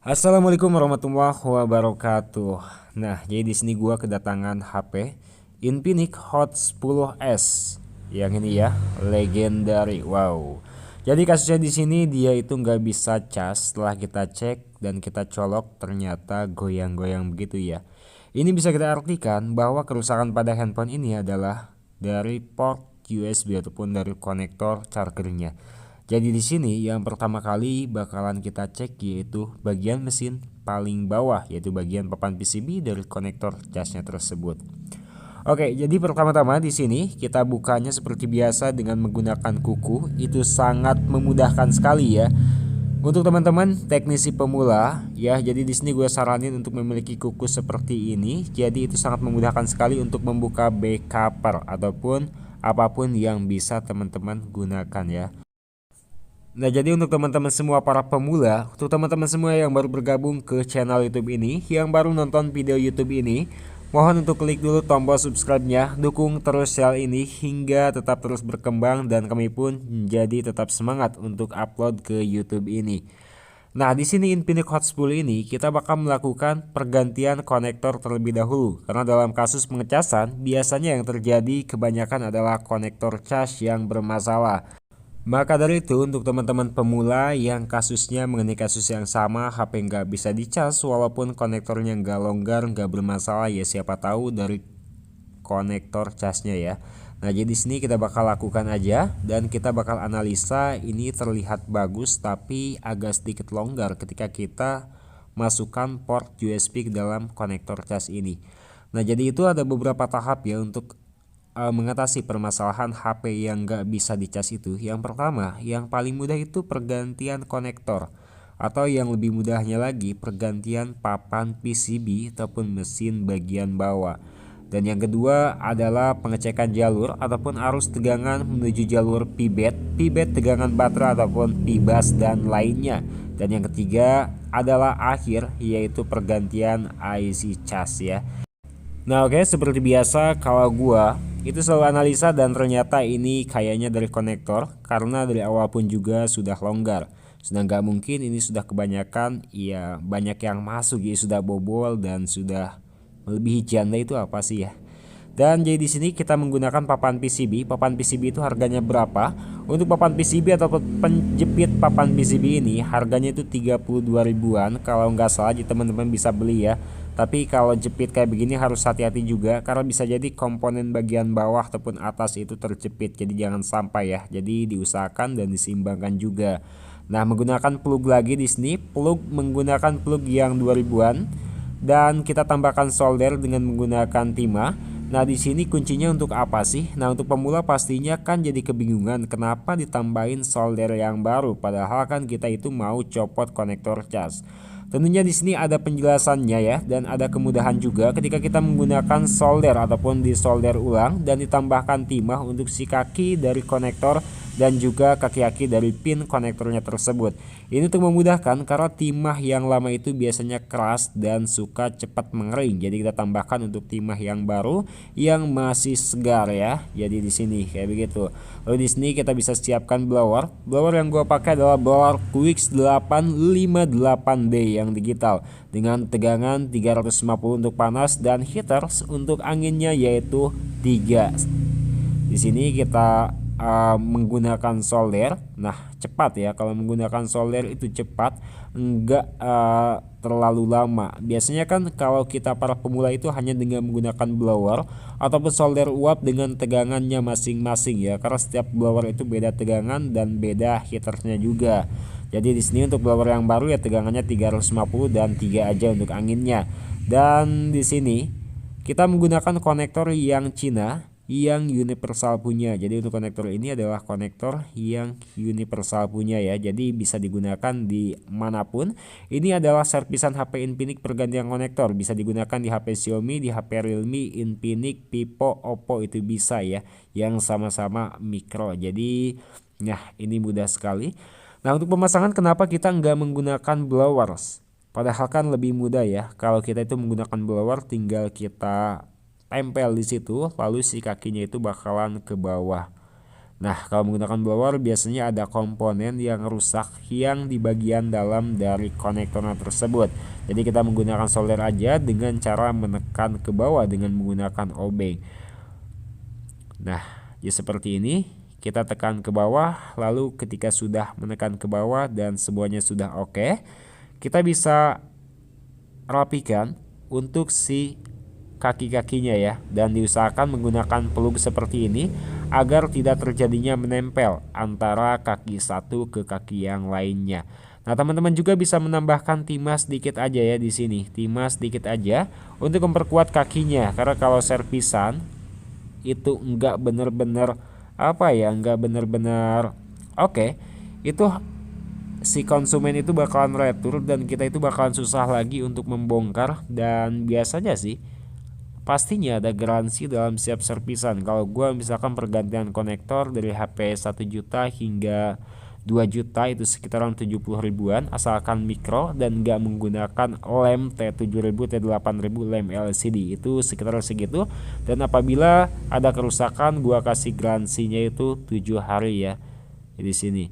Assalamualaikum warahmatullahi wabarakatuh. Nah, jadi di sini gua kedatangan HP Infinix Hot 10s yang ini ya, legendary. Wow. Jadi kasusnya di sini dia itu nggak bisa cas. Setelah kita cek dan kita colok ternyata goyang-goyang begitu ya. Ini bisa kita artikan bahwa kerusakan pada handphone ini adalah dari port USB ataupun dari konektor chargernya. Jadi di sini yang pertama kali bakalan kita cek yaitu bagian mesin paling bawah, yaitu bagian papan PCB dari konektor casnya tersebut. Oke, jadi pertama-tama di sini kita bukanya seperti biasa dengan menggunakan kuku. Itu sangat memudahkan sekali ya. Untuk teman-teman teknisi pemula ya, jadi di sini gue saranin untuk memiliki kuku seperti ini. Jadi itu sangat memudahkan sekali untuk membuka back cover ataupun apapun yang bisa teman-teman gunakan ya. Nah, jadi untuk teman-teman semua para pemula, untuk teman-teman semua yang baru bergabung ke channel YouTube ini, yang baru nonton video YouTube ini, mohon untuk klik dulu tombol subscribe-nya, dukung terus channel ini hingga tetap terus berkembang dan kami pun menjadi tetap semangat untuk upload ke YouTube ini. Nah, di sini Infinix Hot 10 ini kita bakal melakukan pergantian konektor terlebih dahulu karena dalam kasus pengecasan biasanya yang terjadi kebanyakan adalah konektor cas yang bermasalah. Maka dari itu untuk teman-teman pemula yang kasusnya mengenai kasus yang sama, HP nggak bisa dicas walaupun konektornya nggak longgar, nggak bermasalah, ya siapa tahu dari konektor casnya ya. Nah, jadi di sini kita bakal lakukan aja dan kita bakal analisa. Ini terlihat bagus tapi agak sedikit longgar ketika kita masukkan port USB ke dalam konektor cas ini. Nah, jadi itu ada beberapa tahap ya untuk mengatasi permasalahan HP yang nggak bisa dicas itu. Yang pertama, yang paling mudah itu pergantian konektor, atau yang lebih mudahnya lagi pergantian papan PCB ataupun mesin bagian bawah. Dan yang kedua adalah pengecekan jalur ataupun arus tegangan menuju jalur pibet tegangan baterai ataupun pibas dan lainnya. Dan yang ketiga adalah akhir, yaitu pergantian IC cas ya. Nah, oke, seperti biasa kalau gua itu selalu analisa dan ternyata ini kayaknya dari konektor karena dari awal pun juga sudah longgar. Sudah nggak mungkin ini sudah kebanyakan, ya banyak yang masuk ya, sudah bobol dan sudah melebihi janda itu apa sih ya. Dan jadi di sini kita menggunakan papan PCB. Papan PCB itu harganya berapa? Untuk papan PCB atau penjepit papan PCB ini harganya itu 32 ribuan. Kalau nggak salah teman-teman bisa beli ya. Tapi kalau jepit kayak begini harus hati-hati juga karena bisa jadi komponen bagian bawah ataupun atas itu terjepit. Jadi jangan sampai ya. Jadi diusahakan dan diseimbangkan juga. Nah, menggunakan plug lagi di sini, plug menggunakan plug yang 2000-an dan kita tambahkan solder dengan menggunakan timah. Nah, di sini kuncinya untuk apa sih? Nah, untuk pemula pastinya kan jadi kebingungan kenapa ditambahin solder yang baru padahal kan kita itu mau copot konektor cas. Tentunya di sini ada penjelasannya ya, dan ada kemudahan juga ketika kita menggunakan solder ataupun disolder ulang dan ditambahkan timah untuk si kaki dari konektor dan juga kaki-kaki dari pin konektornya tersebut. Ini untuk memudahkan karena timah yang lama itu biasanya keras dan suka cepat mengering. Jadi kita tambahkan untuk timah yang baru yang masih segar ya. Jadi di sini kayak begitu. Lalu di sini kita bisa siapkan blower. Blower yang gua pakai adalah blower Quix 858D yang digital dengan tegangan 350 untuk panas dan heaters untuk anginnya yaitu 3. Di sini kita menggunakan solder. Nah, cepat ya, kalau menggunakan solder itu cepat, enggak terlalu lama. Biasanya kan kalau kita para pemula itu hanya dengan menggunakan blower ataupun solder uap dengan tegangannya masing-masing ya, karena setiap blower itu beda tegangan dan beda heatersnya juga. Jadi di sini untuk blower yang baru ya tegangannya 350 dan 3 aja untuk anginnya. Dan di sini kita menggunakan konektor yang Cina yang universal punya. Jadi untuk konektor ini adalah konektor yang universal punya ya. Jadi bisa digunakan di manapun. Ini adalah servisan HP Infinix pergantian konektor. Bisa digunakan di HP Xiaomi, di HP Realme, Infinix, Vivo, Oppo itu bisa ya. Yang sama-sama mikro. Jadi nah ini mudah sekali. Nah, untuk pemasangan kenapa kita nggak menggunakan blowers? Padahal kan lebih mudah ya. Kalau kita itu menggunakan blower tinggal kita tempel di situ lalu si kakinya itu bakalan ke bawah. Nah, kalau menggunakan blower biasanya ada komponen yang rusak yang di bagian dalam dari konektornya tersebut. Jadi kita menggunakan solder aja dengan cara menekan ke bawah dengan menggunakan obeng. Nah, jadi seperti ini, kita tekan ke bawah, lalu ketika sudah menekan ke bawah dan semuanya sudah oke, kita bisa rapikan untuk si kaki-kakinya ya, dan diusahakan menggunakan peluk seperti ini agar tidak terjadinya menempel antara kaki satu ke kaki yang lainnya. Nah, teman-teman juga bisa menambahkan timah sedikit aja ya di sini. Timah sedikit aja untuk memperkuat kakinya, karena kalau servisan itu enggak bener-bener enggak bener-bener oke, itu si konsumen itu bakalan retur dan kita itu bakalan susah lagi untuk membongkar. Dan biasanya sih pastinya ada garansi dalam setiap servisan. Kalau gua misalkan pergantian konektor dari HP 1 juta hingga 2 juta itu sekitaran 70 ribuan, asalkan mikro dan nggak menggunakan lem T7000 T8000 lem LCD, itu sekitar segitu. Dan apabila ada kerusakan gua kasih garansinya itu 7 hari ya di sini.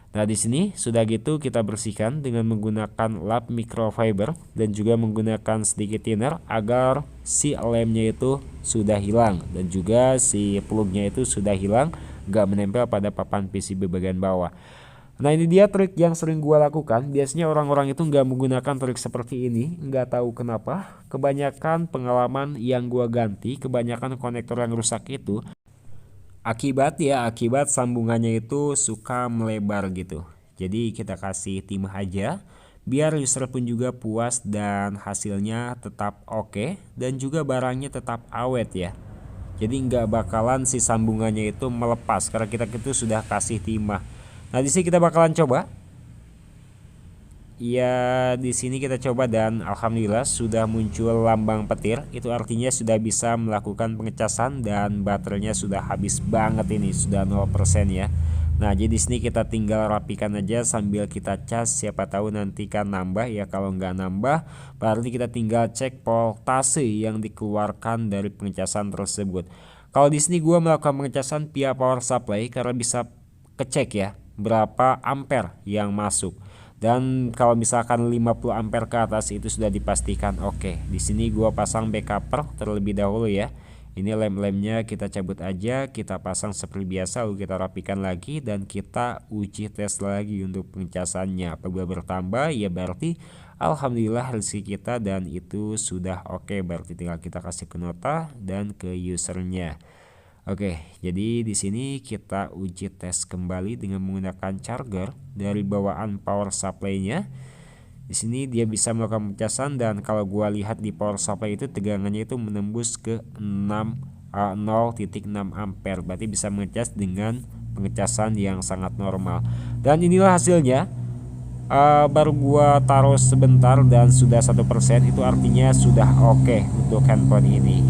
Nah, di sini sudah gitu kita bersihkan dengan menggunakan lap microfiber dan juga menggunakan sedikit thinner agar si lemnya itu sudah hilang dan juga si plugnya itu sudah hilang, gak menempel pada papan PCB bagian bawah. Nah, ini dia trik yang sering gua lakukan. Biasanya orang-orang itu nggak menggunakan trik seperti ini, nggak tahu kenapa. Kebanyakan pengalaman yang gua ganti, kebanyakan konektor yang rusak itu akibat sambungannya itu suka melebar gitu. Jadi kita kasih timah aja biar user pun juga puas dan hasilnya tetap oke dan juga barangnya tetap awet ya. Jadi nggak bakalan si sambungannya itu melepas karena kita itu sudah kasih timah. Nah, di sini kita bakalan coba. Ya, di sini kita coba dan alhamdulillah sudah muncul lambang petir. Itu artinya sudah bisa melakukan pengecasan dan baterainya sudah habis banget ini, sudah 0% ya. Nah, jadi di sini kita tinggal rapikan aja sambil kita cas, siapa tahu nanti kan nambah ya. Kalau nggak nambah, berarti kita tinggal cek voltase yang dikeluarkan dari pengecasan tersebut. Kalau di sini gua melakukan pengecasan via power supply karena bisa kecek ya berapa ampere yang masuk. Dan kalau misalkan 50 ampere ke atas itu sudah dipastikan oke. Di sini gua pasang backuper terlebih dahulu ya. Ini lem-lemnya kita cabut aja, kita pasang seperti biasa, lalu kita rapikan lagi dan kita uji tes lagi untuk pengecasannya. Apabila bertambah ya berarti alhamdulillah rezeki kita dan itu sudah oke. Berarti tinggal kita kasih ke nota dan ke usernya. Oke, jadi di sini kita uji tes kembali dengan menggunakan charger dari bawaan power supply-nya. Di sini dia bisa melakukan pengecasan dan kalau gua lihat di power supply itu tegangannya itu menembus ke 0,6 ampere. Berarti bisa mengecas dengan pengecasan yang sangat normal. Dan inilah hasilnya. Baru gua taruh sebentar dan sudah 1%, itu artinya sudah oke untuk handphone ini.